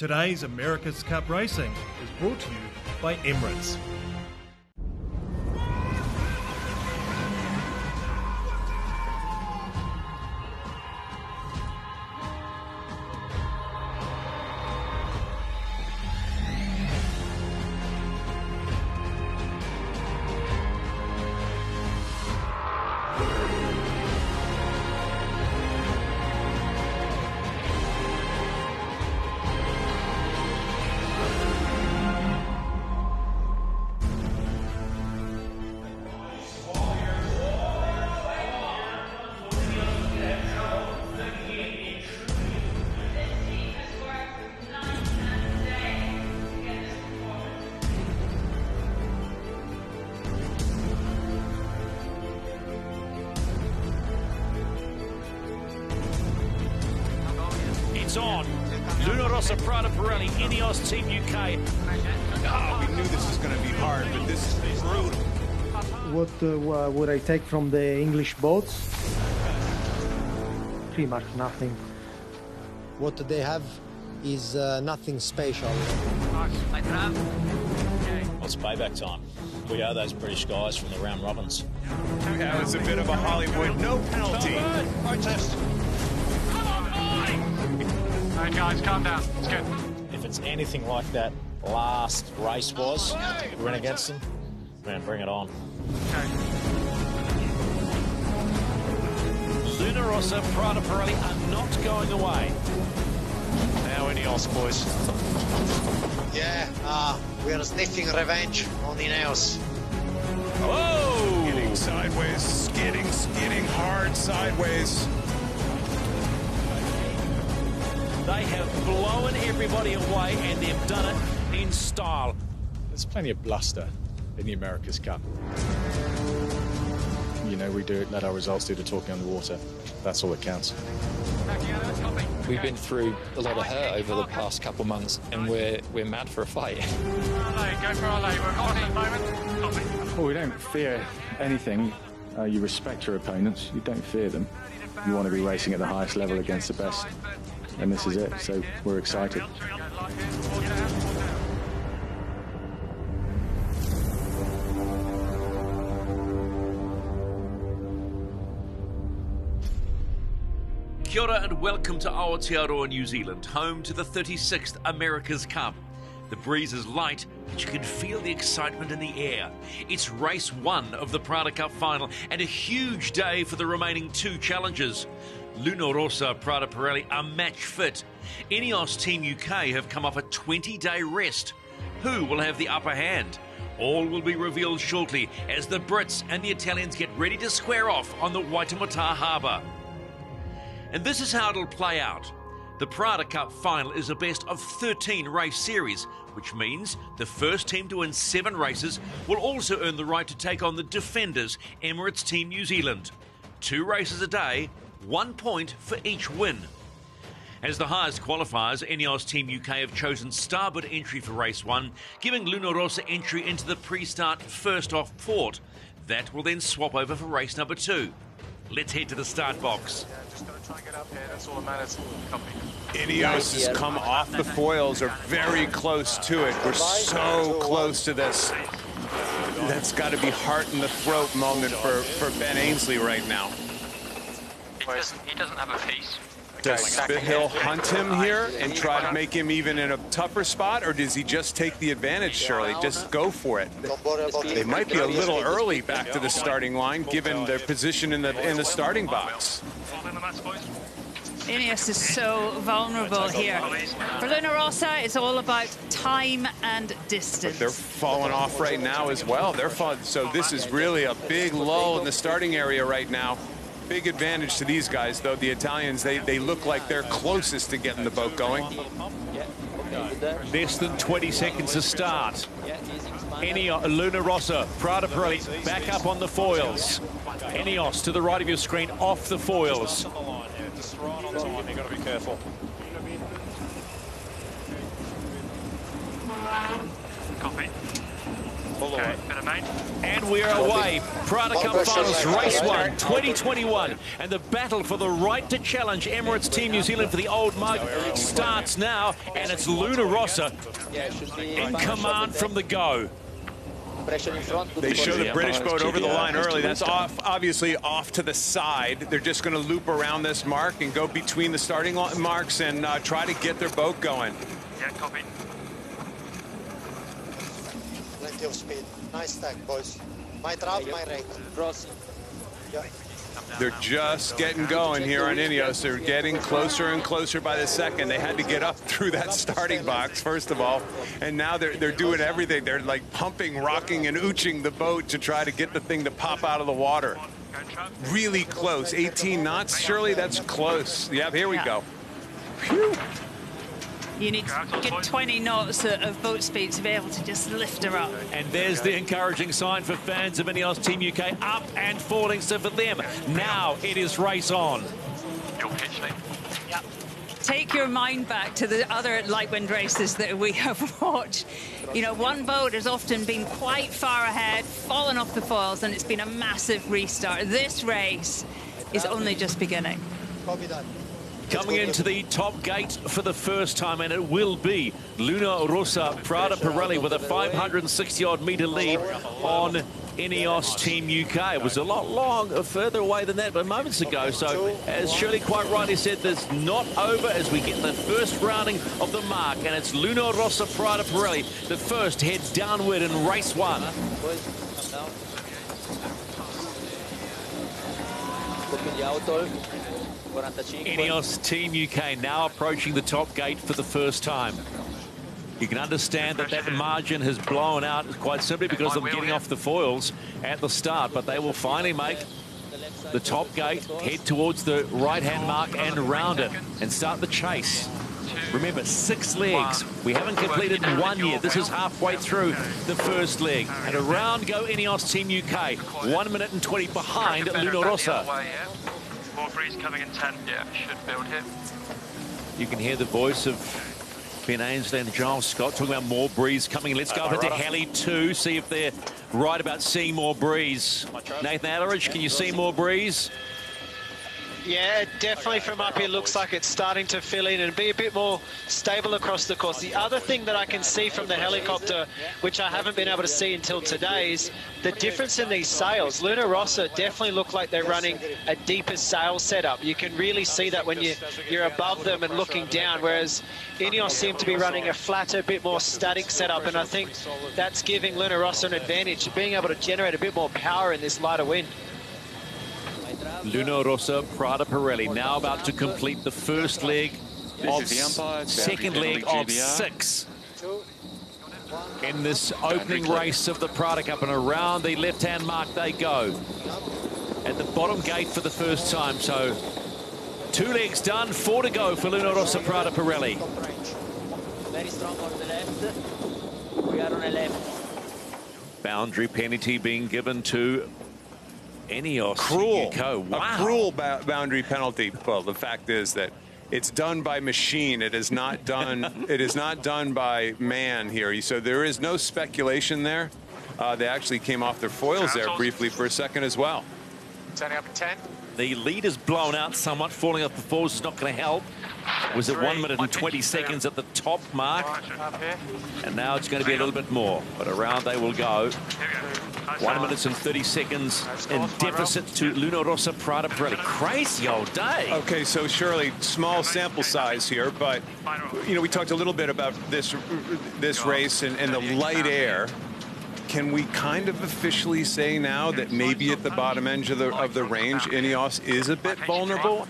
Today's America's Cup Racing is brought to you by Emirates. It's on. Luna Rossa, Prada Pirelli, Emirates Team UK. Oh, we knew this was going to be hard, but this is brutal. What would I take from the English boats? Pretty much nothing. What they have is nothing special. Well, it's payback time. We are those British guys from the round robins. That was a bit of a Hollywood no penalty. Protest. Come on, boy! All right, guys, calm down. It's good. If it's anything like that last race was, we went against them, man, bring it on. Okay. Luna Rossa, Prada Pirelli are not going away. Now Ineos, boys. Yeah, we are sniffing revenge on Ineos. Whoa! Skidding sideways, skidding hard sideways. They have blown everybody away, and they've done it in style. There's plenty of bluster in the America's Cup. You know, we let our results do the talking underwater. That's all that counts. We've been through a lot of hurt over the past couple months, and we're mad for a fight. Go for our lay. We're hot at the moment. Well, we don't fear anything. You respect your opponents. You don't fear them. You want to be racing at the highest level against the best. And this is it, so we're excited. Kia ora and welcome to Aotearoa, New Zealand, home to the 36th America's Cup. The breeze is light, but you can feel the excitement in the air. It's race one of the Prada Cup final and a huge day for the remaining two challengers. Luna Rossa, Prada Pirelli are match fit. Emirates Team UK have come off a 20-day rest. Who will have the upper hand? All will be revealed shortly as the Brits and the Italians get ready to square off on the Waitemata Harbour. And this is how it'll play out. The Prada Cup final is a best of 13 race series, which means the first team to win 7 races will also earn the right to take on the defenders, Emirates Team New Zealand. 2 races a day, 1 point for each win. As the highest qualifiers, Ineos Team UK have chosen starboard entry for race 1, giving Luna Rossa entry into the pre-start first off port. That will then swap over for race number 2. Let's head to the start box. Just got to try and get up here. That's all that matters. Copy. Ineos has come off the foils, are very close to it. We're so close to this. That's got to be heart in the throat moment for Ben Ainsley right now. He doesn't have a piece. Does Spithill hunt him here and try to make him even in a tougher spot, or does he just take the advantage, Shirley? Just go for it. They might be a little early back to the starting line, given their position in the starting box. Ineos is so vulnerable here. For Luna Rossa, it's all about time and distance. But they're falling off right now as well. So this is really a big lull in the starting area right now. Big advantage to these guys, though. The Italians, they look like they're closest to getting the boat going. Less than 20 seconds to start. Luna Rossa, Prada Pirelli back up on the foils. Ineos to the right of your screen, off the foils. You've got to be careful. Copy. Okay, bit of And we're away. Prada Cup Finals, Race 1, 2021. And the battle for the right to challenge Emirates Team New Zealand for the old mug starts now. And it's Luna Rossa in command from the go. They show the British boat over the line early. That's obviously off to the side. They're just going to loop around this mark and go between the starting marks and try to get their boat going. Yeah, copy. Plenty of speed. Nice stack, boys. My draft, my rate. Yeah. They're just getting going here on Ineos. They're getting closer and closer by the second. They had to get up through that starting box, first of all, and now they're doing everything. They're like pumping, rocking, and ooching the boat to try to get the thing to pop out of the water. Really close. 18 knots, surely that's close. Yeah, here we go. Phew. You need to get 20 knots of boat speed to be able to just lift her up. And there's the encouraging sign for fans of Ineos Team UK, up and falling. So for them, now it is race on. Take your mind back to the other light wind races that we have watched. You know, one boat has often been quite far ahead, fallen off the foils, and it's been a massive restart. This race is only just beginning. Copy that. Coming into the top gate for the first time, and it will be Luna Rossa Prada Pirelli with a 560-odd metre lead on Ineos Team UK. It was a lot further away than that, but moments ago. So, as Shirley quite rightly said, there's not over as we get the first rounding of the mark, and it's Luna Rossa Prada Pirelli, the first head downward in race 1. Ineos Team UK now approaching the top gate for the first time. You can understand that that margin has blown out quite simply because of them getting off the foils at the start, but they will finally make the top gate, head towards the right-hand mark and round it and start the chase. Remember, 6 legs. We haven't completed 1 yet. This is halfway through the first leg. And around go Ineos Team UK. 1 minute and 20 behind Luna Rossa. More breeze coming in 10. Yeah, should build here. You can hear the voice of Ben Ainsley and Giles Scott talking about more breeze coming. Let's go over to Heli 2, see if they're right about seeing more breeze. Nathan Alleridge, can you see more breeze? Yeah, definitely from up here looks like it's starting to fill in and be a bit more stable across the course. The other thing that I can see from the helicopter, which I haven't been able to see until today, is the difference in these sails. Luna Rossa definitely look like they're running a deeper sail setup. You can really see that when you're above them and looking down, whereas Ineos seem to be running a flatter, bit more static setup, and I think that's giving Luna Rossa an advantage, being able to generate a bit more power in this lighter wind. Luna Rossa Prada Pirelli now about to complete the first leg of second leg of 6 in this opening race of the Prada Cup, and around the left-hand mark they go at the bottom gate for the first time. So 2 legs done, 4 to go for Luna Rossa Prada Pirelli. Very strong on the left. We are on the left. Boundary penalty being given to Ineos. Cruel. Wow. A cruel boundary penalty. Well, the fact is that it's done by machine. It is not done. It is not done by man here. So there is no speculation there. They actually came off their foils there briefly for a second as well. Turning up at 10. The lead is blown out somewhat. Falling off the foils is not going to help. Was it 1 minute and 20 seconds at the top mark? And now it's going to be a little bit more. But around they will go. 1 minute and 30 seconds in deficit to Luna Rossa Prada Pirelli. Crazy old day. Okay, so Shirley, small sample size here, but you know, we talked a little bit about this race and the light air. Can we kind of officially say now that maybe at the bottom end of the range, Ineos is a bit vulnerable?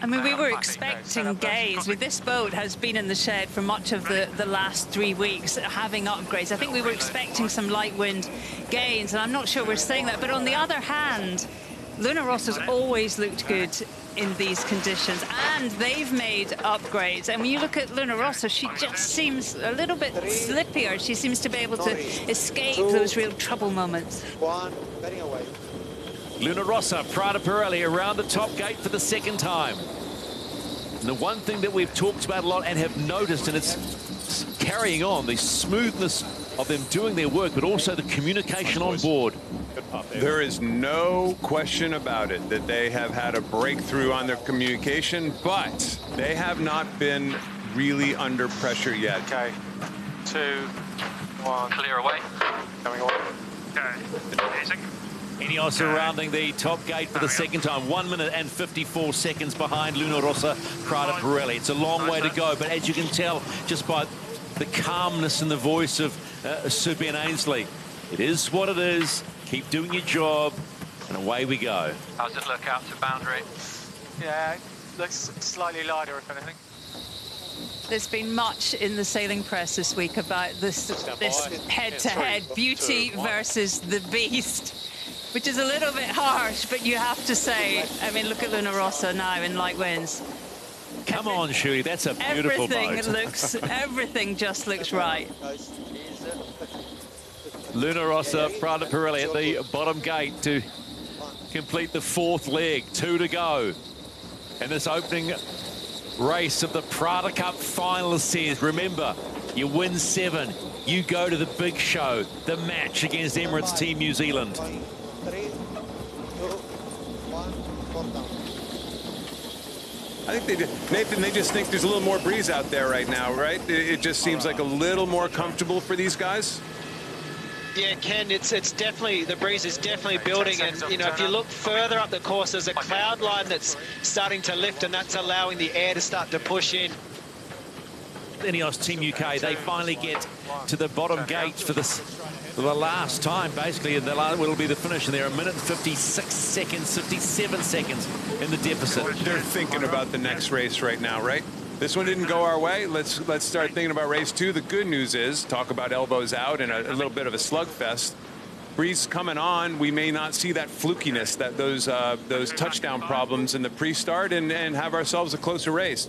I mean, we were expecting gaze. This boat has been in the shed for much of the last 3 weeks, having upgrades. I think we were expecting some light wind gains, and I'm not sure we're saying that. But on the other hand, Luna Rossa's always looked good in these conditions, and they've made upgrades. And when you look at Luna Rossa, she just seems a little bit slippier. She seems to be able to escape those real trouble moments. Luna Rossa Prada Pirelli around the top gate for the second time. And the one thing that we've talked about a lot and have noticed, and it's carrying on, the smoothness of them doing their work, but also the communication on board. There is no question about it that they have had a breakthrough on their communication, but they have not been really under pressure yet. Okay, 2, 1. Clear away. Coming away. Okay, easy. Ineos surrounding the top gate for the second time. 1 minute and 54 seconds behind Luna Rossa, Prada Pirelli. It's a long way to go, but as you can tell just by the calmness in the voice of Sir Ben Ainsley, it is what it is. Keep doing your job, and away we go. How's it look out to boundary? Yeah, looks slightly lighter, if anything. There's been much in the sailing press this week about this head-to-head beauty versus the beast, which is a little bit harsh, but you have to say, I mean, look at Luna Rossa now in light winds. Come on, Shirley, that's a beautiful boat. Everything just looks right. Luna Rossa, Prada Pirelli at the bottom gate to complete the fourth leg. 2 to go. And this opening race of the Prada Cup final says, remember, you win 7, you go to the big show, the match against Emirates Team New Zealand. 3, 2, 1, down. I think Nathan, they just think there's a little more breeze out there right now, right? It just seems like a little more comfortable for these guys. Yeah, Ken, it's definitely, the breeze is definitely building, and you know, if you look further up the course, there's a cloud line that's starting to lift, and that's allowing the air to start to push in. Ineos Team UK, they finally get to the bottom gate for the last time, basically, and will be the finish, and they're 1 minute 56 seconds, 57 seconds in the deficit. They're thinking about the next race right now, right? This one didn't go our way. Let's start thinking about race 2. The good news is, talk about elbows out and a little bit of a slugfest. Breeze coming on, we may not see that flukiness, that those touchdown problems in the pre-start, and have ourselves a closer race.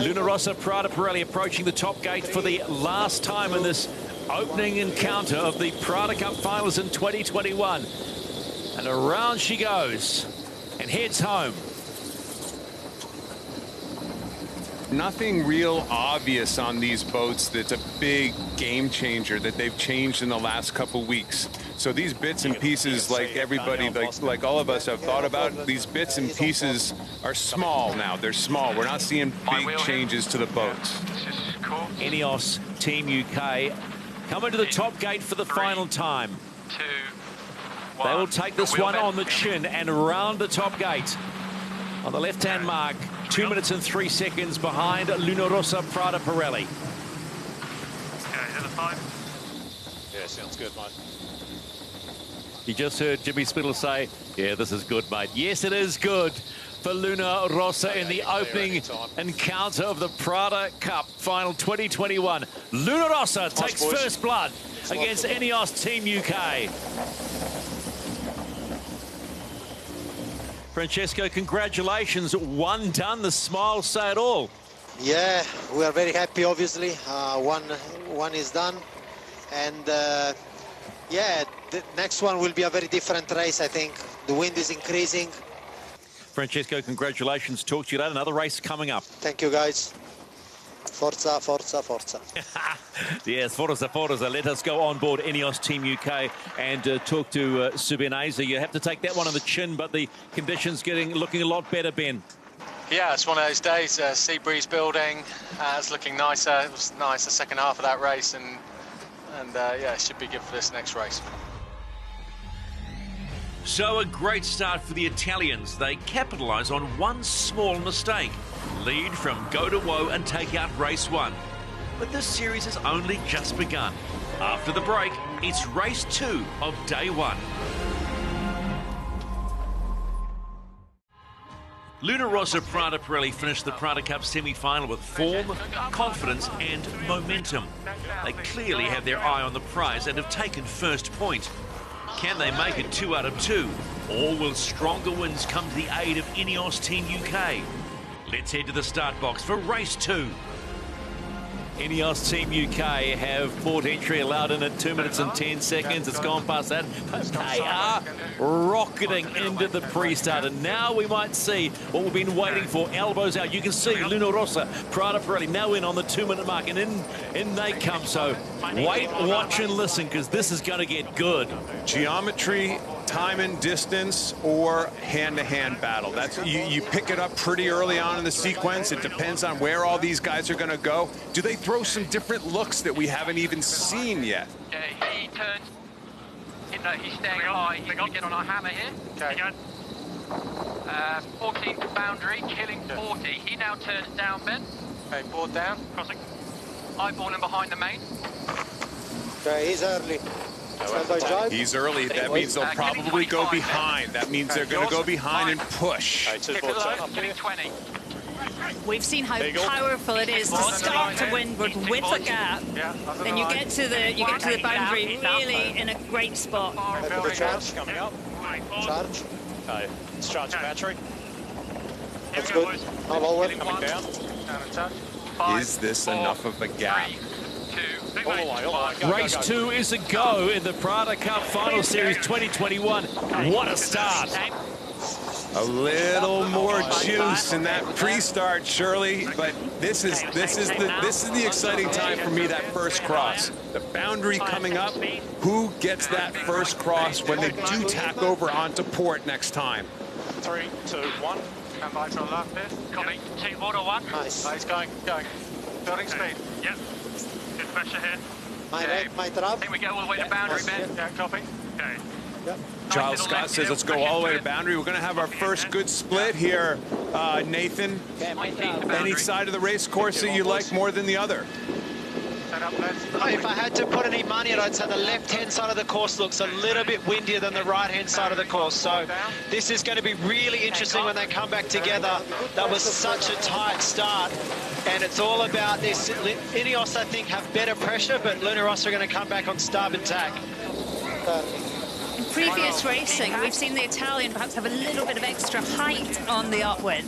Luna Rossa, Prada Pirelli approaching the top gate for the last time in this opening encounter of the Prada Cup finals in 2021. And around she goes and heads home. Nothing real obvious on these boats that's a big game changer that they've changed in the last couple weeks. So these bits and pieces, like everybody, like all of us have thought about, these bits and pieces are small now. They're small. We're not seeing big changes to the boats. Ineos Team UK coming to the top gate for the final time. 2, 1. They will take this one on the chin and round the top gate. On the left-hand mark, 2 minutes and 3 seconds behind Luna Rossa, Prada Pirelli. Okay, hit the 5. Yeah, sounds good, mate. You just heard Jimmy Spittle say, yeah, this is good, mate. Yes, it is good for Luna Rossa in the opening encounter of the Prada Cup final 2021. Luna Rossa takes first blood against Ineos Team UK. Francesco, congratulations. One done. The smiles say it all. Yeah, we are very happy, obviously. One is done. And yeah, the next one will be a very different race, I think. The wind is increasing. Francesco, congratulations. Talk to you later. Another race coming up. Thank you, guys. Forza, forza, forza. Yes, forza, forza. Let us go on board Ineos Team UK and talk to Sir Ben Ainsley. You have to take that one on the chin, but the conditions looking a lot better, Ben. Yeah, it's one of those days. Sea breeze building. It's looking nicer. It was nice the second half of that race, and yeah, it should be good for this next race. So a great start for the Italians. They capitalise on one small mistake. Lead from go to woe and take out race 1. But this series has only just begun. After the break, it's race 2 of day 1. Luna Rossa, Prada Pirelli finished the Prada Cup semi-final with form, confidence and momentum. They clearly have their eye on the prize and have taken first point. Can they make it 2 out of 2? Or will stronger winds come to the aid of Ineos Team UK? Let's head to the start box for race 2. Ineos Team UK have port entry allowed in at 2 minutes and 10 seconds. It's gone past that. But they are rocketing into the pre-start. And now we might see what we've been waiting for. Elbows out. You can see Luna Rossa, Prada Pirelli now in on the 2-minute mark. And in they come. So wait, watch and listen, because this is going to get good. Geometry, time and distance, or hand-to-hand battle. That's you pick it up pretty early on in the sequence. It depends on where all these guys are going to go. Do they throw some different looks that we haven't even seen yet? Okay, he turns. He's staying high. He's going to get on our hammer here. Okay. 14 boundary, killing 40. He now turns down, Ben. Okay, board down. Crossing. Eyeball him behind the main. Okay, he's early. He's early. That means they'll probably go behind. That means they're going to go behind and push. Killing 20. We've seen how powerful it is to start to windward with a gap. Then you get to the boundary really in a great spot. Charge coming up. Charge. Okay, let's charge the battery. That's good. I'm all with. Coming down. Is this enough of a gap? All the way. Race 2 is a go in the Prada Cup Final Series 2021. What a start. A little more juice in that pre-start, Shirley, but this is the exciting time for me, that first cross. The boundary coming up. Who gets that first cross when they do tack over onto port next time? 3, 2, 1. Stand by to the left here. Copy. 2, order 1. Nice. He's going. Building speed. Yep. Good pressure here. My trap. I think we go all the way to boundary, Ben. Yeah, copy. Okay. Yep. Giles Scott says, let's go all the way to boundary. We're going to have our first good split here, Nathan. Any side of the race course that you like more than the other? If I had to put any money on it, I'd say the left-hand side of the course looks a little bit windier than the right-hand side of the course. So this is going to be really interesting when they come back together. That was such a tight start. And it's all about this. Ineos, I think, have better pressure, but Luna Rossa are going to come back on starboard tack. In previous racing, we've seen the Italian perhaps have a little bit of extra height on the upwind.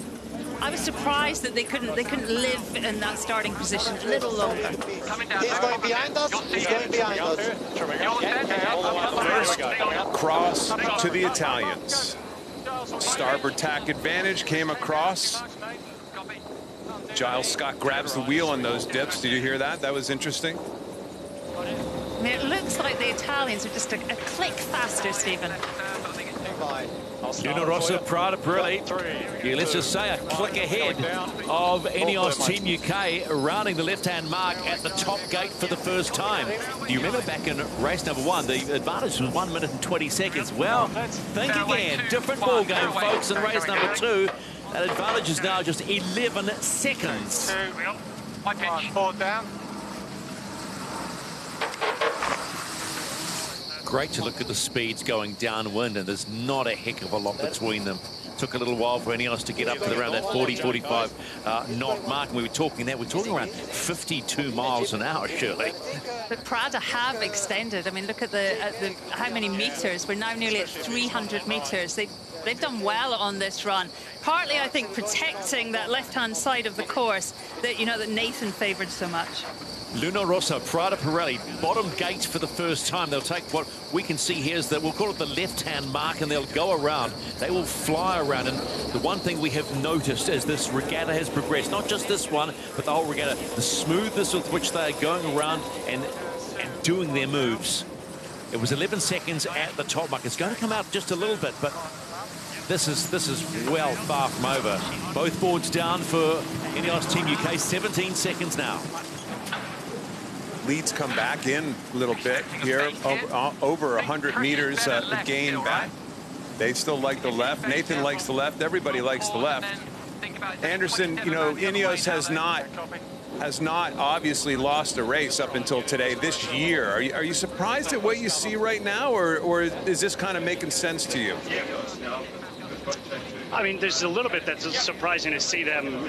I was surprised that they couldn't live in that starting position a little longer. He's going behind us. He's going behind us. First cross to the Italians. Starboard tack advantage came across. Giles Scott grabs the wheel on those dips. Did you hear that? That was interesting. I mean, it looks like the Italians are just a click faster, Stephen. Luna Rossa, Prada Pirelli. Yeah, let's just say a click ahead of Ineos Team UK, rounding the left-hand mark at the top gate for the first time. Do you remember back in race number 1, the advantage was 1 minute and 20 seconds? Well, think again. Different ball game, folks, in race number 2. That advantage is now just 11 seconds. Board down. Great to look at the speeds going downwind, and there's not a heck of a lot between them. Took a little while for Ineos to get up to around that 40-45 knot mark, and we're talking around 52 miles an hour, Shirley. But Prada have extended. I mean, look at how many meters. We're now nearly at 300 meters. They've done well on this run. Partly, I think, protecting that left-hand side of the course that that Nathan favoured so much. Luna Rossa, Prada Pirelli, bottom gate for the first time. They'll take what we can see here is that we'll call it the left-hand mark, and they'll go around. They will fly around. And the one thing we have noticed as this regatta has progressed, not just this one, but the whole regatta, the smoothness with which they are going around and doing their moves. It was 11 seconds at the top mark. It's going to come out just a little bit, but this is well far from over. Both boards down for Ineos Team UK, 17 seconds now. Leads come back in a little bit here, over 100 meters gain back. They still like the left. Nathan likes the left. Everybody likes the left. Anderson, Ineos has not obviously lost a race up until today this year. Are you surprised at what you see right now, or is this kind of making sense to you? I mean, there's a little bit that's surprising to see them.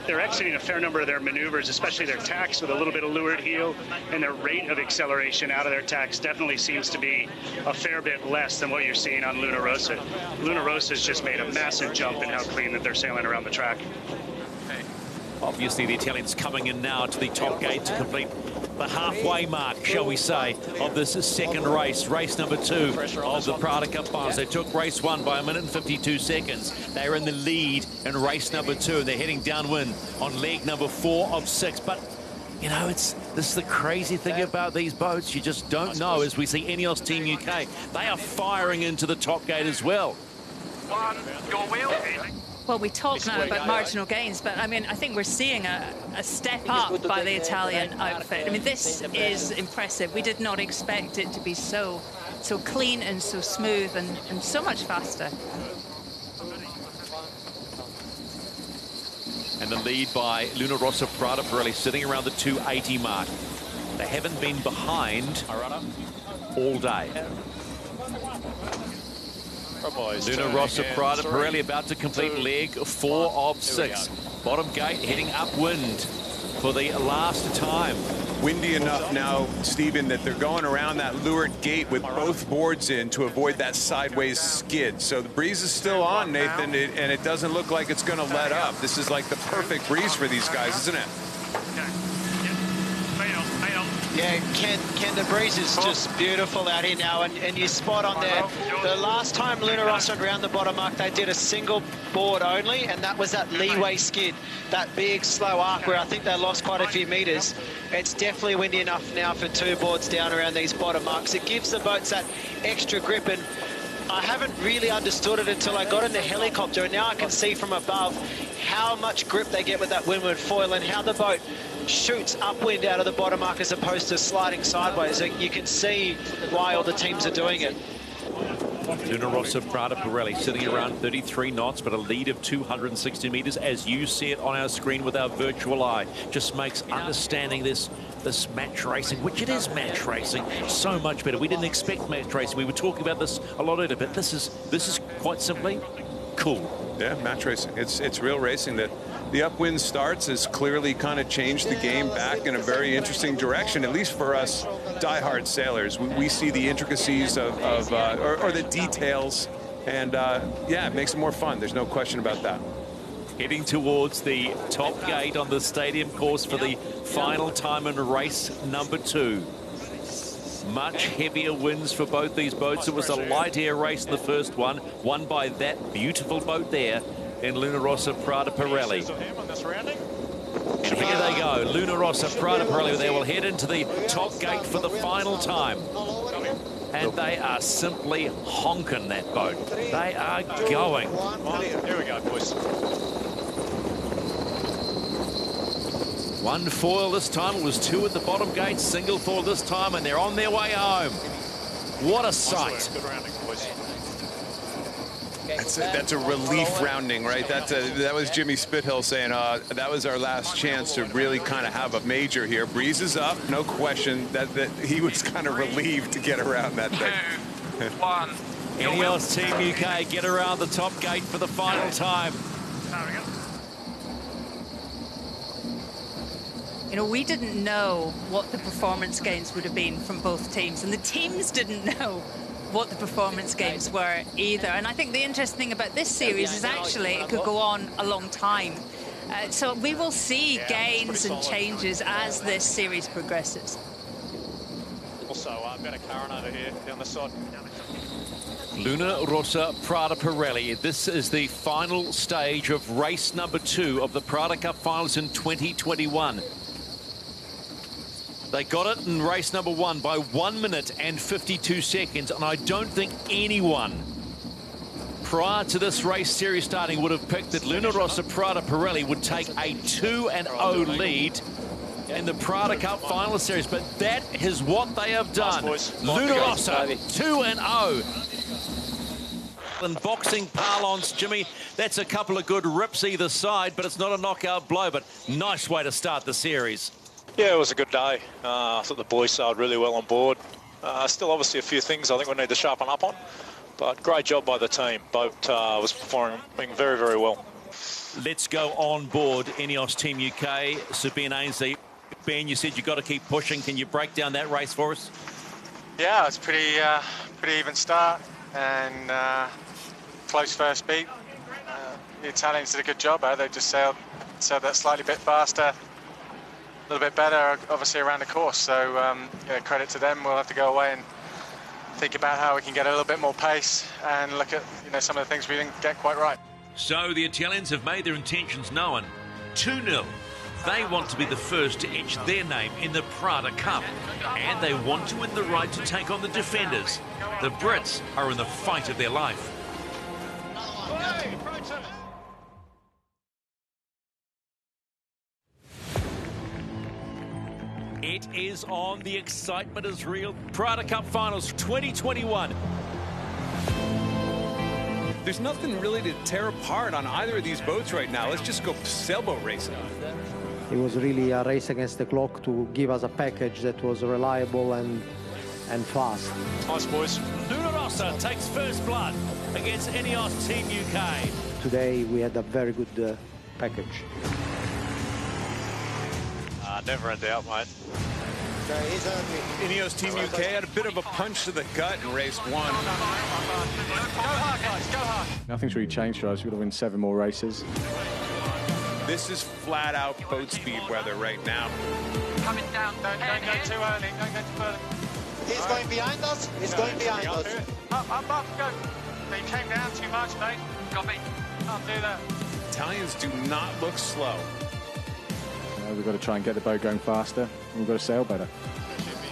They're exiting a fair number of their maneuvers, especially their tacks with a little bit of leeward heel, and their rate of acceleration out of their tacks definitely seems to be a fair bit less than what you're seeing on Luna Rossa. Luna Rossa's just made a massive jump in how clean that they're sailing around the track. Obviously, the Italians coming in now to the top gate to complete the halfway mark, shall we say, of this second race, race number 2 of the Prada Cup finals. They took race 1 by 1 minute and 52 seconds. They are in the lead in race number 2, and they're heading downwind on leg number 4 of 6. But, you know, this is the crazy thing about these boats. You just don't know. As we see Ineos Team UK, they are firing into the top gate as well. Well, we talk now about marginal gains, but I mean, I think we're seeing a step up by the Italian outfit. I mean, this is impressive. We did not expect it to be so clean and so smooth and so much faster. And the lead by Luna Rossa Prada Pirelli sitting around the 280 mark. They haven't been behind all day. Luna Rossa Prada Pirelli about to complete leg 4 of 6. Bottom gate heading upwind for the last time. Windy enough now, Stephen, that they're going around that leeward gate with both boards in to avoid that sideways skid. So the breeze is still on, Nathan, and it doesn't look like it's going to let up. This is like the perfect breeze for these guys, isn't it? Yeah, Ken, the breeze is just beautiful out here now, and you're spot on there. The last time Luna Rossa went around the bottom mark, they did a single board only, and that was that leeway skid, that big slow arc where I think they lost quite a few meters. It's definitely windy enough now for 2 boards down around these bottom marks. It gives the boats that extra grip, and I haven't really understood it until I got in the helicopter, and now I can see from above how much grip they get with that windward foil and how the boat shoots upwind out of the bottom mark as opposed to sliding sideways. So you can see why all the teams are doing it. Luna Rossa Prada Pirelli sitting around 33 knots, but a lead of 260 meters as you see it on our screen with our virtual eye. Just makes understanding this match racing, which it is match racing, so much better. We didn't expect match racing. We were talking about this a lot earlier, but this is quite simply cool. Yeah, match racing. It's real racing. That the upwind starts has clearly kind of changed the game back in a very interesting direction, at least for us diehard sailors. We see the intricacies or the details, and yeah, it makes it more fun. There's no question about that. Heading towards the top gate on the stadium course for the final time in race number 2. Much heavier winds for both these boats. It was a light air race in the first one, won by that beautiful boat there in Luna Rossa Prada Pirelli. And here they go, Luna Rossa Prada Pirelli. They will head into the top gate for the final time. And they are simply honking that boat. They are going. Here we go, boys. 1 foil this time. It was 2 at the bottom gate, single foil this time, and they're on their way home. What a sight. Good rounding, boys. That's a relief rounding, right? That was Jimmy Spithill saying that was our last chance to really kind of have a major here. Breeze is up, no question. That he was kind of relieved to get around that thing. 2, 1. Ineos Team UK get around the top gate for the final time. You know, we didn't know what the performance gains would have been from both teams, and the teams didn't know what the performance gains were either. And I think the interesting thing about this series is actually it could go on a long time. So we will see gains and changes as this series progresses. Also, I've got a current over here down the side. Luna Rossa Prada Pirelli. This is the final stage of race number 2 of the Prada Cup finals in 2021. They got it in race number 1 by 1 minute and 52 seconds, and I don't think anyone prior to this race series starting would have picked that Luna Rossa Prada Pirelli would take a 2-0 lead in the Prada Cup final series, but that is what they have done. Luna Rossa 2-0. In boxing parlance, Jimmy, that's a couple of good rips either side, but it's not a knockout blow, but nice way to start the series. Yeah, it was a good day. I thought the boys sailed really well on board. Still obviously a few things I think we need to sharpen up on, but great job by the team. Boat was performing very, very well. Let's go on board Ineos Team UK. Sir Ben Ainsley. Ben, you said you've got to keep pushing. Can you break down that race for us? Yeah, it's pretty even start and close first beat. The Italians did a good job. They just sailed so that's slightly bit faster, a little bit better, obviously, around the course. So, yeah, credit to them. We'll have to go away and think about how we can get a little bit more pace and look at, some of the things we didn't get quite right. So the Italians have made their intentions known. 2-0. They want to be the first to etch their name in the Prada Cup, and they want to win the right to take on the defenders. The Brits are in the fight of their life. It is on. The excitement is real. Prada Cup Finals 2021. There's nothing really to tear apart on either of these boats right now. Let's just go sailboat racing. It was really a race against the clock to give us a package that was reliable and fast. Nice, boys. Luna Rossa takes first blood against Emirates Team UK. Today we had a very good package. Never in doubt, mate. Ineos Team UK had a bit of a punch to the gut in race 1. Go hard, guys, go hard. Nothing's really changed for us. We've got to win 7 more races. This is flat-out boat speed weather right now. Coming down. Don't go too early. Don't go too early. He's going behind us. He's going behind us. Up, go. You came down too much, mate. Copy. Can't do that. Italians do not look slow. We've got to try and get the boat going faster, and we've got to sail better.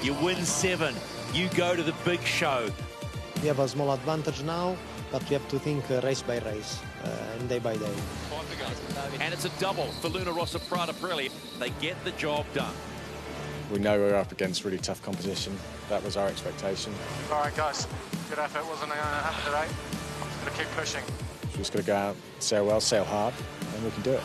You win 7. You go to the big show. We have a small advantage now, but we have to think race by race and day by day. And it's a double for Luna Rossa Prada Pirelli. They get the job done. We know we're up against really tough competition. That was our expectation. All right, guys. Good effort. Wasn't going to happen today. Got to keep pushing. We've just got to go out, sail well, sail hard, and we can do it.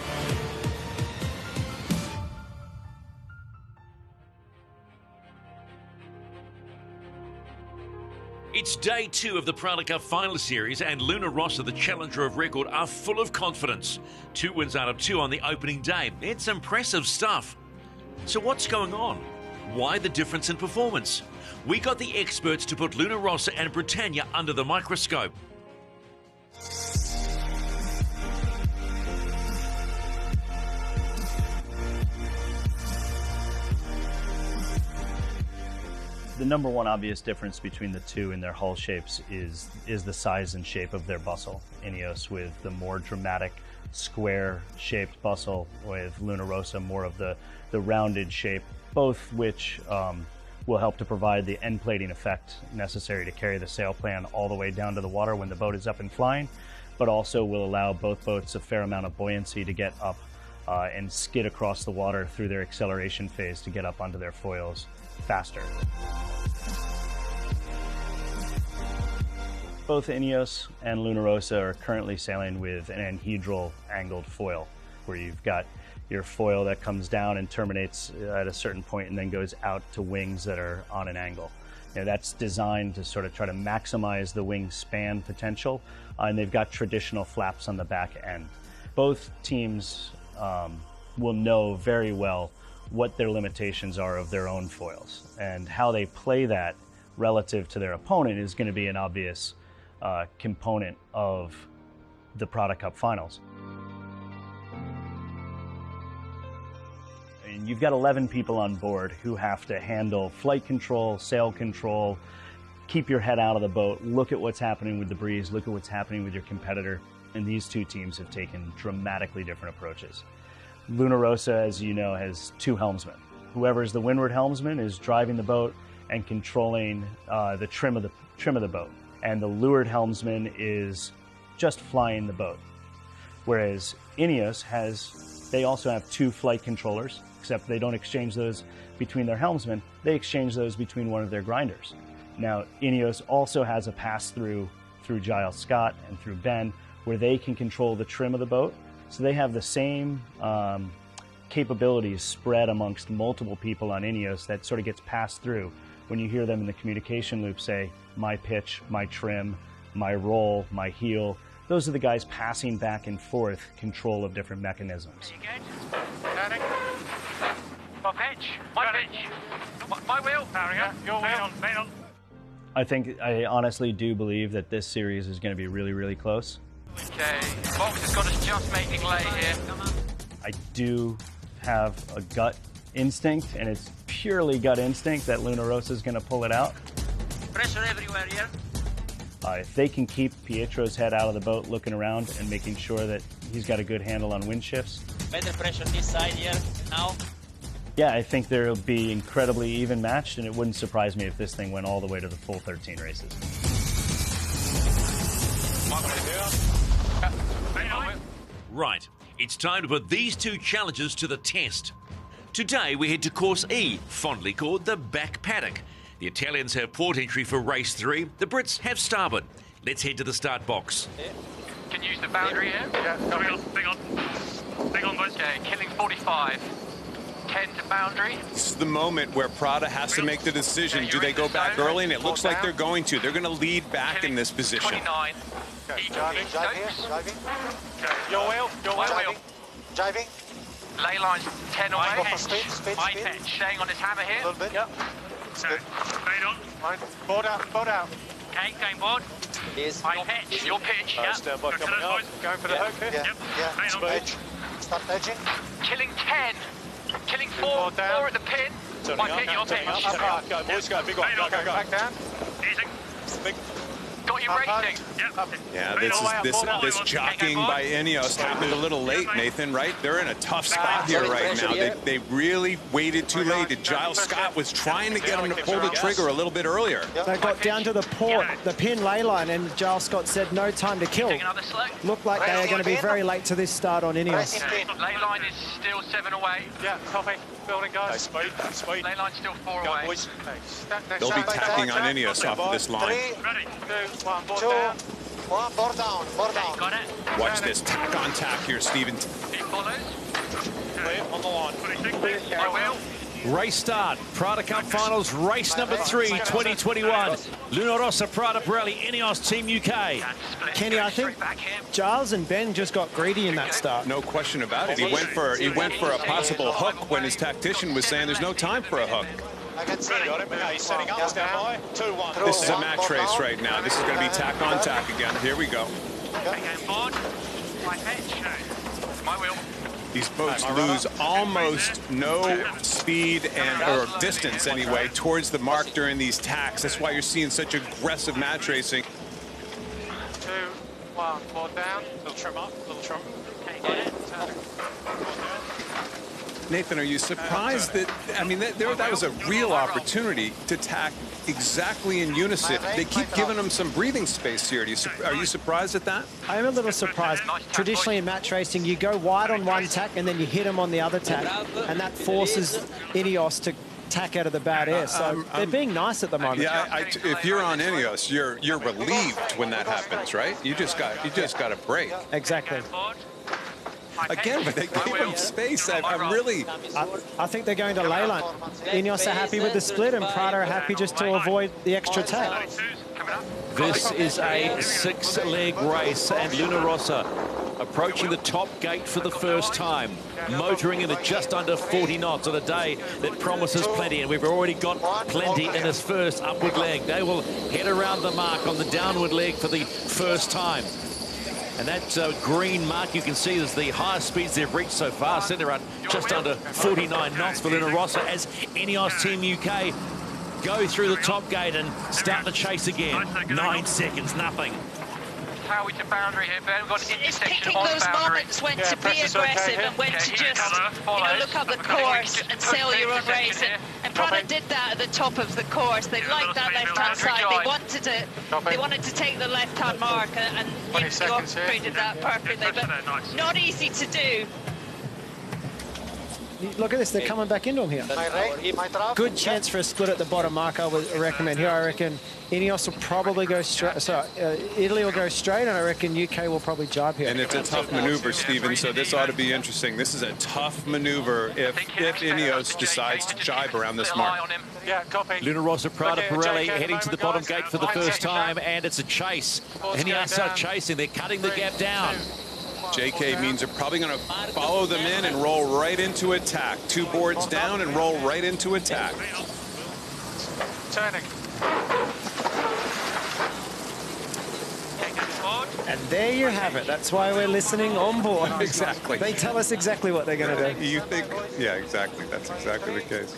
It's day 2 of the Prada Cup Final Series, and Luna Rossa, the challenger of record, are full of confidence. 2 wins out of 2 on the opening day. It's impressive stuff. So what's going on? Why the difference in performance? We got the experts to put Luna Rossa and Britannia under the microscope. The number one obvious difference between the two in their hull shapes is the size and shape of their bustle. Ineos with the more dramatic square-shaped bustle, with Luna Rossa more of the rounded shape, both which will help to provide the end plating effect necessary to carry the sail plan all the way down to the water when the boat is up and flying, but also will allow both boats a fair amount of buoyancy to get up and skid across the water through their acceleration phase to get up onto their foils faster. Both Ineos and Luna Rossa are currently sailing with an anhedral angled foil, where you've got your foil that comes down and terminates at a certain point and then goes out to wings that are on an angle. That's designed to sort of try to maximize the wing span potential, and they've got traditional flaps on the back end. Both teams will know very well what their limitations are of their own foils, and how they play that relative to their opponent is going to be an obvious component of the Prada Cup Finals. And you've got 11 people on board who have to handle flight control, sail control, keep your head out of the boat, look at what's happening with the breeze, look at what's happening with your competitor. And these two teams have taken dramatically different approaches. Luna Rossa, as you know, has 2 helmsmen. Whoever is the windward helmsman is driving the boat and controlling the trim of the boat, and the leeward helmsman is just flying the boat. Whereas Ineos they also have 2 flight controllers, except they don't exchange those between their helmsmen. They exchange those between one of their grinders. Now, Ineos also has a pass-through through Giles Scott and through Ben, where they can control the trim of the boat. So they have the same capabilities spread amongst multiple people on Ineos that sort of gets passed through when you hear them in the communication loop say, my pitch, my trim, my roll, my heel. Those are the guys passing back and forth control of different mechanisms. Turning. My pitch. My pitch. My wheel. Barrier. Your wheel. Main on. I honestly do believe that this series is going to be really, really close. Okay, Box has got us just making lay here. I do have a gut instinct, and it's purely gut instinct, that Luna Rossa is going to pull it out. Pressure everywhere here. If they can keep Pietro's head out of the boat, looking around and making sure that he's got a good handle on wind shifts. Better pressure this side here now. Yeah, I think they'll be incredibly even matched, and it wouldn't surprise me if this thing went all the way to the full 13 races. Right, it's time to put these two challenges to the test. Today we head to course E, fondly called the back paddock. The Italians have port entry for race 3, the Brits have starboard. Let's head to the start box. Can you use the boundary here? Yeah, big on, boys. Okay, killing 45. 10 to boundary. This is the moment where Prada has to make the decision. Do they go back early? And it looks like they're going to. They're going to lead back in this position. 29. Okay, driving. Okay, your wheel. Driving. Ley lines 10 away. Speed. Staying on this hammer here. A little bit. Yep. Good. Stayed on. Fine. Board out. Okay, going board. Yes. High pitch. Your pitch. Yeah. Stand by coming up. Going for the hook here. Yeah. Edge. Start edging. Killing 10. Killing 4 at the pin. My pitch, your pitch. Go, boys, go. Big on. Go. Back down. Easy. Got you racing. Yeah, this jockeying by Ineos happened a little late, Nathan, right? They're in a tough spot here right now. They really waited too late. Giles Scott was trying to get him to pull the trigger a little bit earlier. They got down to the pin ley line, and Giles Scott said no time to kill. Looked like they are going to be very late to this start on Ineos. Ley line is still 7 away. Yeah, copy. Building, guys. Speed. Ley line still 4 away. They'll be tacking on Ineos off of this line. 3, 2, 1, board down. 1, board down. Got it. Watch this tack on tack here, Stephen. He follows. Clear on the line. 26, my wheel. Race start, Prada Cup Finals, race number 3, 2021. Luna Rossa, Prada Pirelli, Ineos Team UK. Kenny, I think Giles and Ben just got greedy in that start. No question about it. He went for a possible hook when his tactician was saying there's no time for a hook. I can see it. He's setting up, stand by. 2-1. This is a match race right now. This is going to be tack on tack again. Here we go. Okay, board. My pitch. My wheel. These boats lose almost no speed or distance anyway towards the mark during these tacks. That's why you're seeing such aggressive match racing. 2, 1, board down. Little trim up, Okay, got it. Nathan, are you surprised that, I mean, that was a real opportunity to tack exactly in unison. They keep giving them some breathing space here. Are you surprised at that? I am a little surprised. Traditionally in match racing, you go wide on one tack and then you hit them on the other tack, and that forces Ineos to tack out of the bad air. So they're being nice at the moment. Yeah, if you're on Ineos, you're relieved when that happens, right? You just got a break. Exactly. Again, but they gave him space. I think they're going to ley line. Ineos are happy with the split, and Prada are happy just to avoid the extra tack. This is a 6-leg race, and Luna Rossa approaching the top gate for the first time, motoring in at just under 40 knots on a day that promises plenty, and we've already got plenty in this first upward leg. They will head around the mark on the downward leg for the first time. And that green mark you can see is the highest speeds they've reached so far, centre at just under 49 knots for Luna Rossa as Ineos Team UK go through the top gate and start the chase again. 9 seconds, nothing. How are we to boundary here, Ben? We've got an It's intersection picking on those boundary. moments when to be aggressive and when to just, look up the course and sail your own race. And Prada did that at the top of the course. They liked that left-hand side. They wanted to take the left-hand mark, and you operated that perfectly. But not easy to do. Look at this, they're coming back into them here. Good chance for a split at the bottom mark, I would recommend. Here, I reckon Ineos will probably go straight, Italy will go straight, and I reckon UK will probably jibe here. And it's a tough maneuver, Stephen, so this ought to be interesting. This is a tough maneuver if Ineos decides to jibe around this mark. Luna Rossa, Prada Pirelli heading to the bottom gate for the first time, and it's a chase. Ineos are chasing, they're cutting the gap down. JK means they're probably going to follow them in and roll right into attack. 2 boards down and roll right into attack. Turning. And there you have it. That's why we're listening on board. Exactly. They tell us exactly what they're going to do. You think, yeah, exactly. That's exactly the case.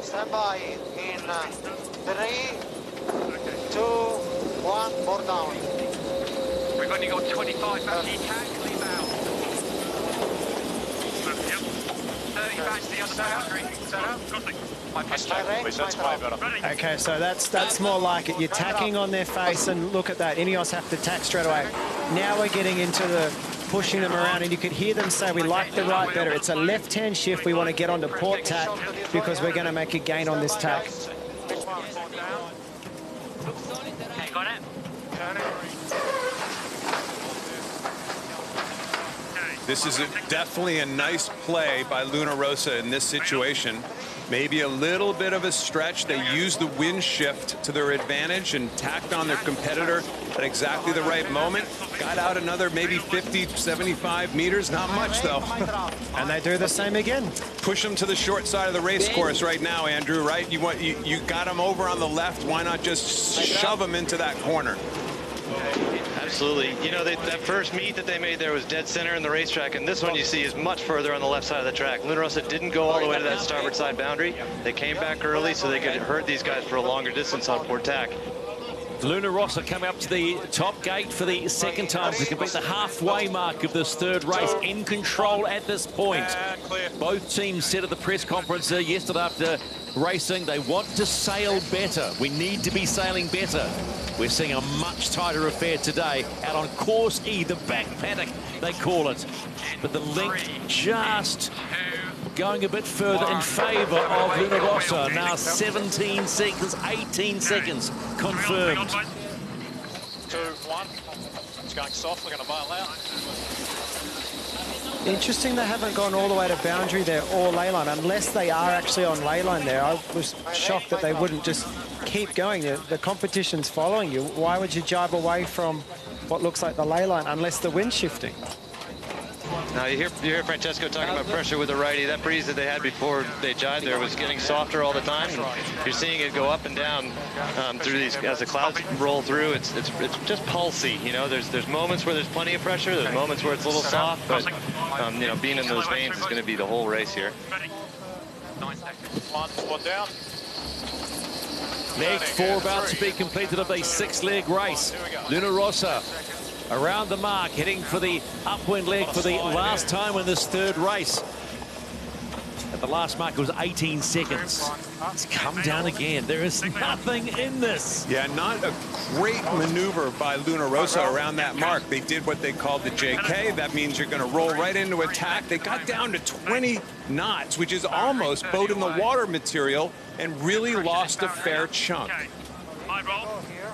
Stand by in 3, 2, 1, more down. We've only got 25 back to attack, leave out. 30 back to the other boundary. Set up. Okay, so that's more like it. You're tacking on their face, and look at that. Ineos have to tack straight away. Now we're getting into the pushing them around, and you could hear them say, we like the right better. It's a left-hand shift. We want to get onto port tack because we're going to make a gain on this tack. Got it. This is definitely a nice play by Luna Rossa in this situation. Maybe a little bit of a stretch. They used the wind shift to their advantage and tacked on their competitor at exactly the right moment. Got out another maybe 50, 75 meters. Not much, though. And they do the same again. Push them to the short side of the race course right now, Andrew, right? You got them over on the left. Why not just shove them into that corner? Absolutely. You know, that first meet that they made there was dead center in the racetrack, and this one you see is much further on the left side of the track. Luna Rossa didn't go all the way to that starboard side boundary. They came back early so they could hurt these guys for a longer distance on port tack. Luna Rossa coming up to the top gate for the second time to complete the halfway mark of this third race, in control at this point. Both teams said at the press conference yesterday after racing, they want to sail better. We need to be sailing better. We're seeing a much tighter affair today out on course E, the back paddock, they call it. But the length just going a bit further in favour of Luna Rossa. Now 17 seconds, 18 seconds confirmed. 2, 1. It's going soft, they're going to bail out. Interesting they haven't gone all the way to boundary there or ley line, unless they are actually on ley line there. I was shocked that they wouldn't just keep going. The competition's following you. Why would you jibe away from what looks like the ley line unless the wind's shifting? Now you hear Francesco talking about pressure with the righty. That breeze that they had before they jibed there was getting softer all the time. And you're seeing it go up and down through these as the clouds roll through. It's just pulsy. You know, there's moments where there's plenty of pressure. There's moments where it's a little soft, but you know, being in those veins is going to be the whole race here. 9 seconds. 1 down. Leg 4 about to be completed of a 6-leg race. Luna Rossa around the mark, heading for the upwind leg for the last time in this third race. At the last mark, it was 18 seconds. It's come down again. There is nothing in this. Yeah, not a great maneuver by Luna Rossa around that mark. They did what they called the JK. That means you're going to roll right into attack. They got down to 20 knots, which is almost boat in the water material, and really lost a fair chunk.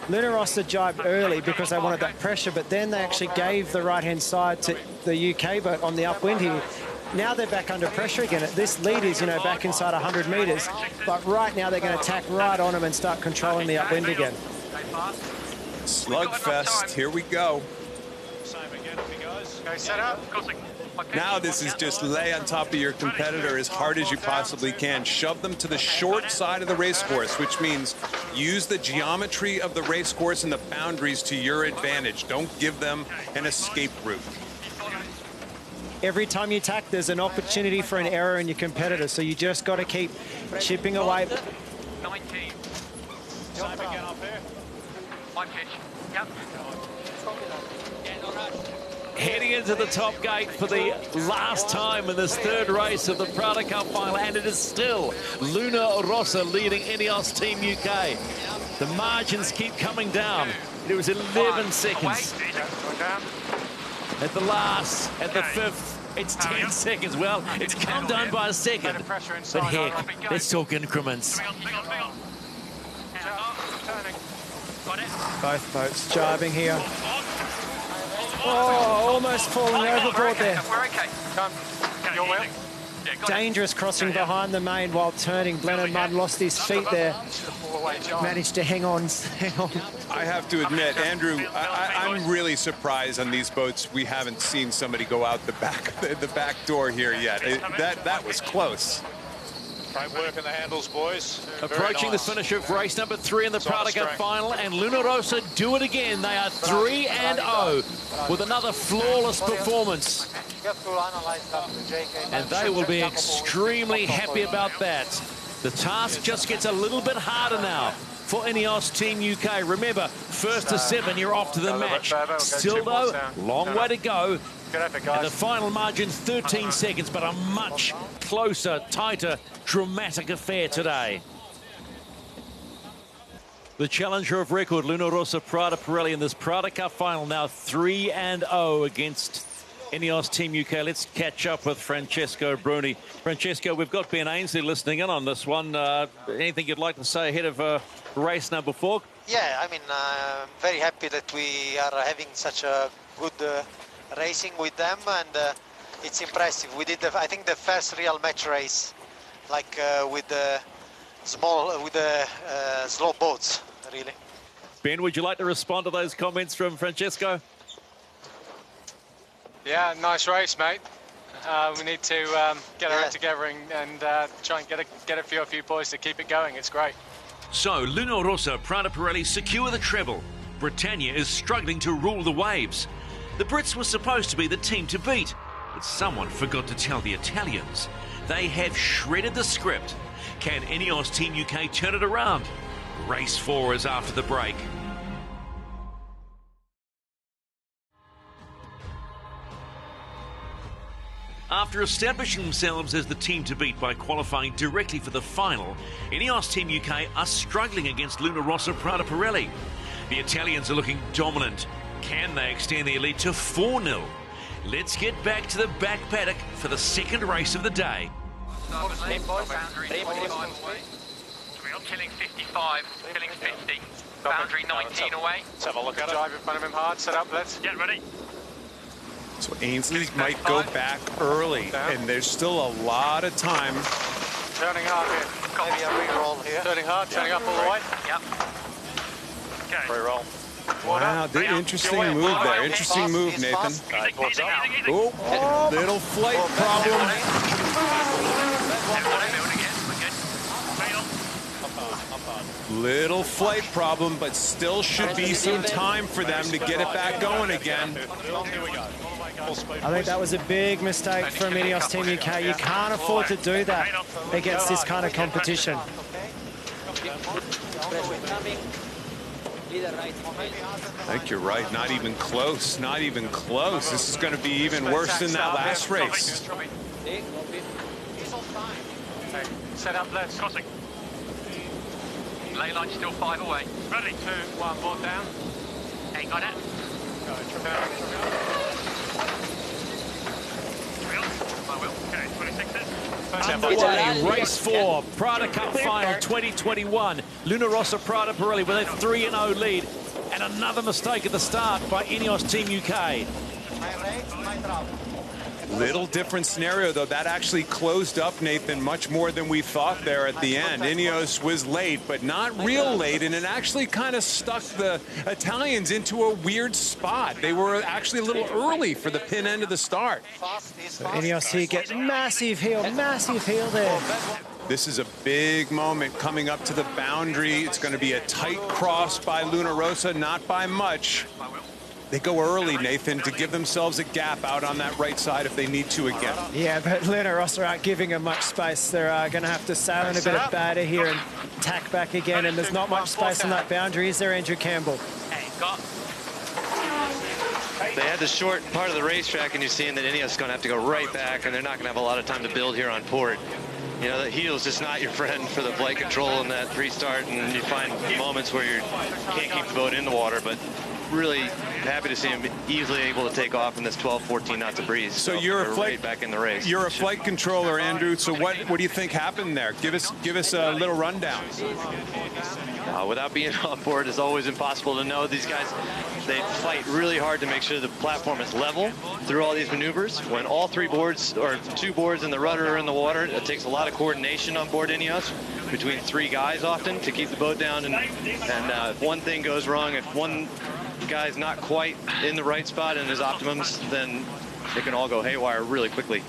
Luna Rossa jibed early because they wanted that pressure, but then they actually gave the right-hand side to the UK boat on the upwind here. Now they're back under pressure again. This lead is, you know, back inside 100 metres, but right now they're going to tack right on them and start controlling the upwind again. Slugfest, here we go. Same again if he goes. Okay, set up. Now this is just lay on top of your competitor as hard as you possibly can. Shove them to the short side of the race course, which means use the geometry of the race course and the boundaries to your advantage. Don't give them an escape route. Every time you tack, there's an opportunity for an error in your competitor, so you just got to keep chipping away. 19. Same again up here. 1 pitch. Yep. Heading into the top gate for the last time in this third race of the Prada Cup final, and it is still Luna Rossa leading Ineos Team UK. The margins keep coming down. It was 11 seconds. At the last, at the fifth, it's 10 seconds. Well, it's come down by a second. But heck, let's talk increments. Both boats jibing here. Oh, almost falling overboard there. We're okay. Come. You're well. Dangerous crossing behind the main while turning. Blenheim Mudd lost his feet there. Managed to hang on. I have to admit, Andrew, I'm really surprised on these boats. We haven't seen somebody go out the back door here yet. That was close. Great work in the handles, boys. Approaching the finish of race number 3 in the Prada Cup final, and Luna Rossa do it again. They are 3-0 with another flawless performance. And they will be extremely happy about that. The task just gets a little bit harder now for Ineos Team UK. Remember, first to 7, you're off to the match. Still, though, long way to go. And the final margin, 13 seconds, but a much closer, tighter, dramatic affair today. The challenger of record, Luna Rossa Prada Pirelli, in this Prada Cup final, now 3-0 against Ineos Team UK. Let's catch up with Francesco Bruni. Francesco, we've got Ben Ainsley listening in on this one. Anything you'd like to say ahead of race number 4? Yeah, I mean, I'm very happy that we are having such a good racing with them, and it's impressive. We did, I think, the first real match race, like with the slow boats, really. Ben, would you like to respond to those comments from Francesco? Yeah, nice race, mate. We need to get our head together and try and get a few boys to keep it going. It's great. So, Luna Rossa Prada Pirelli secure the treble. Britannia is struggling to rule the waves. The Brits were supposed to be the team to beat, but someone forgot to tell the Italians. They have shredded the script. Can Ineos Team UK turn it around? Race 4 is after the break. After establishing themselves as the team to beat by qualifying directly for the final, Ineos Team UK are struggling against Luna Rossa Prada Pirelli. The Italians are looking dominant. Can they extend their lead to 4-0? Let's get back to the back paddock for the second race of the day. Killing 55, killing 50, boundary 19 away. Let's have a look at it. Drive in front of him hard, set up, let's get ready. So Ainsley might go back early, and there's still a lot of time. Turning hard here. Maybe a re-roll here. Turning hard, turning up all the way. Yep. Okay. Re-roll. Wow, interesting move there. Interesting move, Nathan. Oh, little flight problem. Little flight problem, but still should be some time for them to get it back going again. I think that was a big mistake from Ineos Team UK. You can't afford to do that against this kind of competition. I think you're right. Not even close. Not even close. This is going to be even worse than that last race. Set up, let's crossing. Lay line still 5 away. Ready, 2, 1, board down. Ain't got it. Underway, race 4, Prada Cup final 2021. Luna Rossa Prada Pirelli with a 3-0 lead, and another mistake at the start by Ineos Team UK. Little different scenario, though. That actually closed up, Nathan, much more than we thought there at the end. Ineos was late, but not real late, and it actually kind of stuck the Italians into a weird spot. They were actually a little early for the pin end of the start. So Ineos here get massive heel there. This is a big moment coming up to the boundary. It's going to be a tight cross by Luna Rossa, not by much. They go early, Nathan, to give themselves a gap out on that right side if they need to again. Yeah, but Luna Rossa aren't giving them much space. They're going to have to sail in a bit of batter here and tack back again, and there's not much space on that boundary, is there, Andrew Campbell? They had the short part of the racetrack, and you're seeing that Ineos is going to have to go right back, and they're not going to have a lot of time to build here on port. You know, the heel's just not your friend for the flight control in that restart, and you find moments where you can't keep the boat in the water, but really happy to see him easily able to take off in this 12-14 knots of breeze. So you're a flight right back in the race. You're a flight controller, Andrew. So what do you think happened there? Give us a little rundown. Without being on board, it's always impossible to know. These guys, they fight really hard to make sure the platform is level through all these maneuvers. When all 3 boards, or 2 boards and the rudder are in the water, it takes a lot of coordination on board Ineos between 3 guys often to keep the boat down. And if one thing goes wrong, if one guy's not quite in the right spot in his optimums, then it can all go haywire really quickly.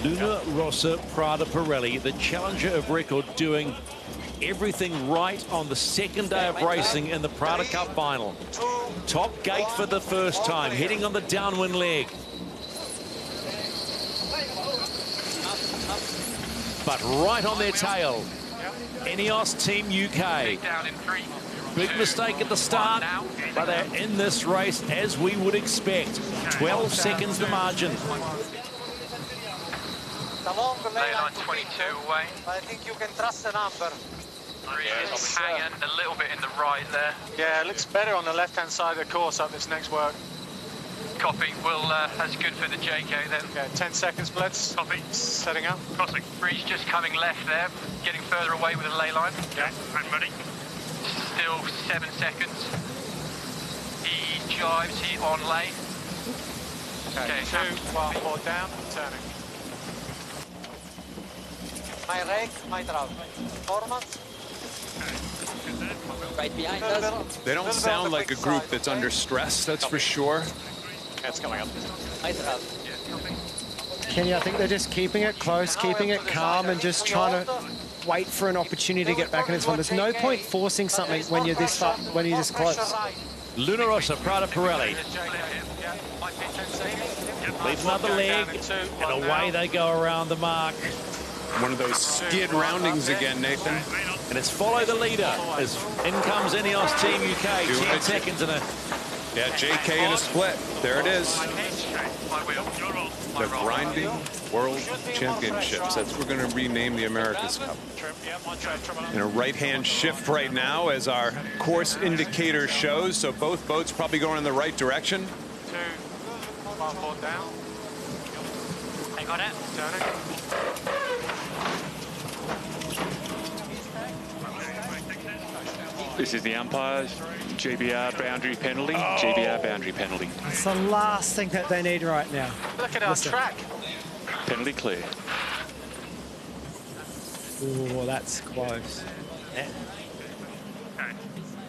Luna Rossa Prada Pirelli, the challenger of record, doing everything right on the second day of racing in the Prada Cup final. Top gate for the first time, heading on the downwind leg. But right on their tail, Ineos Team UK. Big mistake at the start, but they're in this race as we would expect. 12 seconds the margin. Lane line 22 away. I think you can trust the number. It's hanging a little bit in the right there. Yeah, it looks better on the left-hand side of the course up this next work. Copy. That's good for the JK then. Okay, 10 seconds, blitz. Copy. Setting up. Crossing. Breeze just coming left there, getting further away with the ley line. Okay, I'm ready. Still 7 seconds. He jives, he on lay. Okay, 2, 1, 4 down, turning. My rake, my trout. Performance. Right behind us. They don't sound like a group that's under stress, that's for sure. That's coming up. My trout. Kenny, I think they're just keeping it close, keeping it calm, and just trying to wait for an opportunity to get back in this one. There's no point forcing something when you're this far, when you're this close. Luna Rossa Prada Pirelli. Leaves another leg, and away they go around the mark. One of those skid roundings again, Nathan. And it's follow the leader as in comes Ineos Team UK. 10 seconds and a... Yeah, JK in a split. There it is. The Grinding World Championships. That's what we're going to rename the America's Cup. In a right-hand shift right now, as our course indicator shows. So both boats probably going in the right direction. 2, 1, 4 down. Hang on it. Turning. This is the umpires. GBR boundary penalty. GBR boundary penalty. It's the last thing that they need right now. Look at our track. Penalty clear. Oh, that's close. Okay.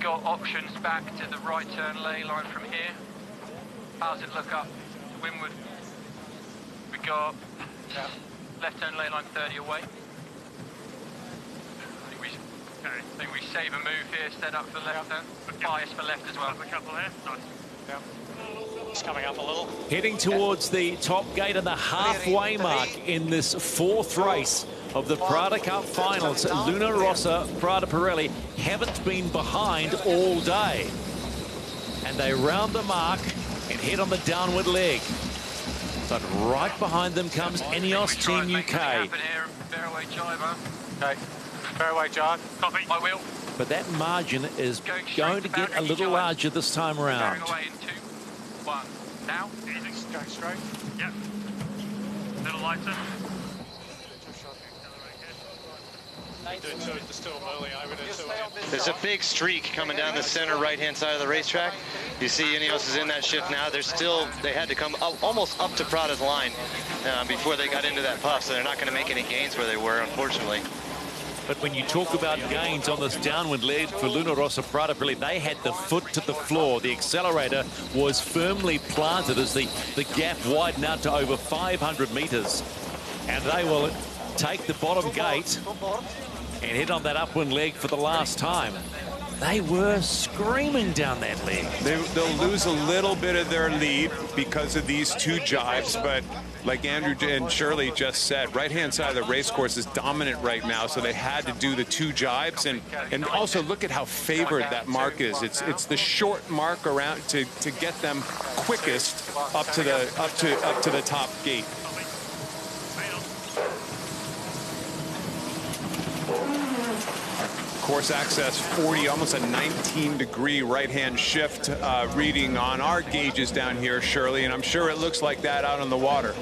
Got options back to the right turn ley line from here. How's it look up? Windward. We got left turn ley line 30 away. I think we save a move here, set up for left turn. Bias for left as well. A couple here. Nice. It's coming up a little. Heading towards the top gate and the halfway mark in this fourth race of the Prada Cup finals. Luna Rossa Prada Pirelli haven't been behind all day. And they round the mark and head on the downward leg. But right behind them comes Ineos Team UK. Okay. Fairway jibe. Copy. My wheel. But that margin is going to get a little larger this time around. Going away in 2, 1. Now. Easy. Going straight. Yep. Little lighter. There's a big streak coming down the center right-hand side of the racetrack. You see Ineos is in that shift now. They had to come up, almost up to Prada's line before they got into that puff, so they're not going to make any gains where they were, unfortunately. But when you talk about gains on this downwind leg for Luna Rossa Prada Pirelli, they had the foot to the floor. The accelerator was firmly planted as the gap widened out to over 500 meters. And they will take the bottom gate and hit on that upwind leg for the last time. They were screaming down that leg. They'll lose a little bit of their lead because of these two jibes, but like Andrew and Shirley just said, right-hand side of the race course is dominant right now, so they had to do the two jibes, and also look at how favored that mark is. It's the short mark around to get them quickest up to the top gate. Course access 40, almost a 19-degree right-hand shift reading on our gauges down here, Shirley, and I'm sure it looks like that out on the water.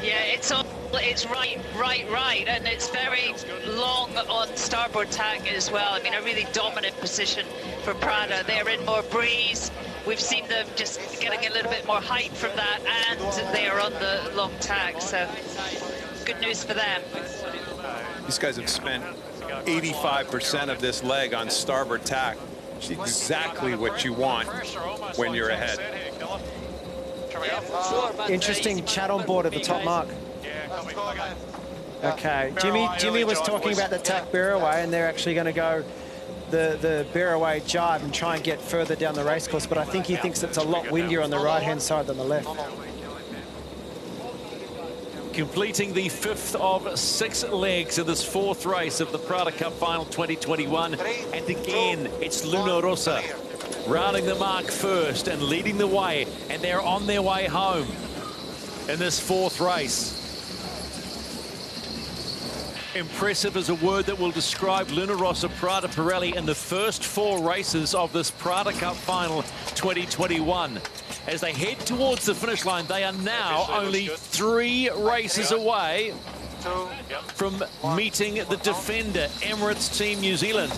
Yeah, it's right, and it's very long on starboard tack as well. I mean, a really dominant position for Prada. They're in more breeze. We've seen them just getting a little bit more height from that, and they are on the long tack, so good news for them. These guys have spent 85% of this leg on starboard tack. It's exactly what you want when you're ahead. Interesting chat on board at the top mark. Okay, Jimmy was talking about the tack Bearaway, and they're actually going to go the Bearaway jibe and try and get further down the racecourse, but I think he thinks it's a lot windier on the right-hand side than the left. Completing the 5th of 6 legs of this 4th race of the Prada Cup Final 2021. And again, it's Luna Rossa rounding the mark first and leading the way. And they're on their way home in this 4th race. Impressive is a word that will describe Luna Rossa Prada Pirelli in the first 4 races of this Prada Cup Final 2021. As they head towards the finish line, they are now only 3 races away from meeting the defender, Emirates Team New Zealand.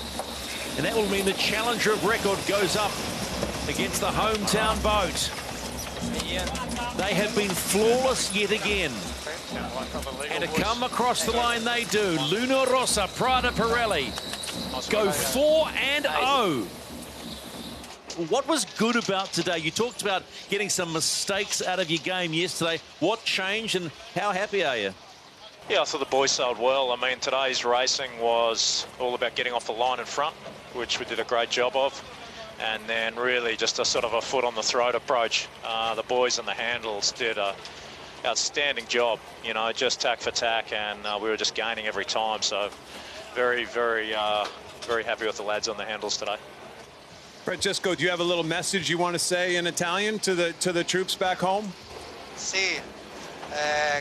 And that will mean the challenger of record goes up against the hometown boat. They have been flawless yet again. And to come across the line they do. Luna Rossa Prada Pirelli go 4-0. What was good about today? You talked about getting some mistakes out of your game yesterday. What changed and how happy are you? Yeah, I thought the boys sailed well. I mean, today's racing was all about getting off the line in front, which we did a great job of. And then really just a sort of a foot on the throat approach. The boys and the handles did a outstanding job, you know, just tack for tack, and we were just gaining every time. So very, very happy with the lads on the handles today. Francesco, do you have a little message you want to say in Italian to the troops back home? Sì,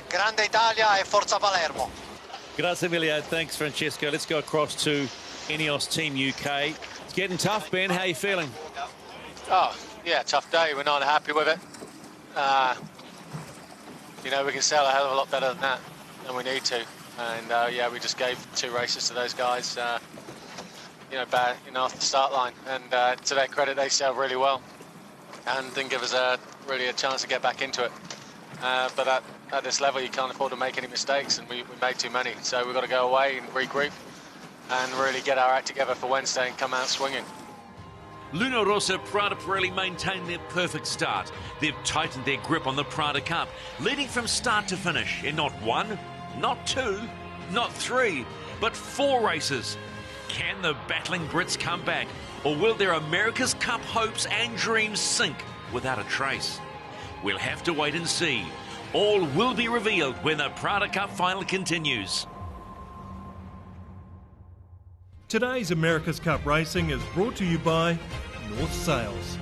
Grande Italia e Forza Palermo. Grazie mille. Thanks, Francesco. Let's go across to Ineos Team UK. It's getting tough, Ben. How are you feeling? Oh, yeah, tough day. We're not happy with it. You know, we can sail a hell of a lot better than that, and we need to. And yeah, we just gave 2 races to those guys. You know, bad, you know, off the start line, and to their credit, they sailed really well and didn't give us really a chance to get back into it. But at this level, you can't afford to make any mistakes, and we made too many. So we've got to go away and regroup and really get our act together for Wednesday and come out swinging. Luna Rossa Prada Pirelli maintain their perfect start. They've tightened their grip on the Prada Cup, leading from start to finish in not 1, not 2, not 3, but 4 races. Can the battling Brits come back, or will their America's Cup hopes and dreams sink without a trace? We'll have to wait and see. All will be revealed when the Prada Cup final continues. Today's America's Cup Racing is brought to you by North Sails.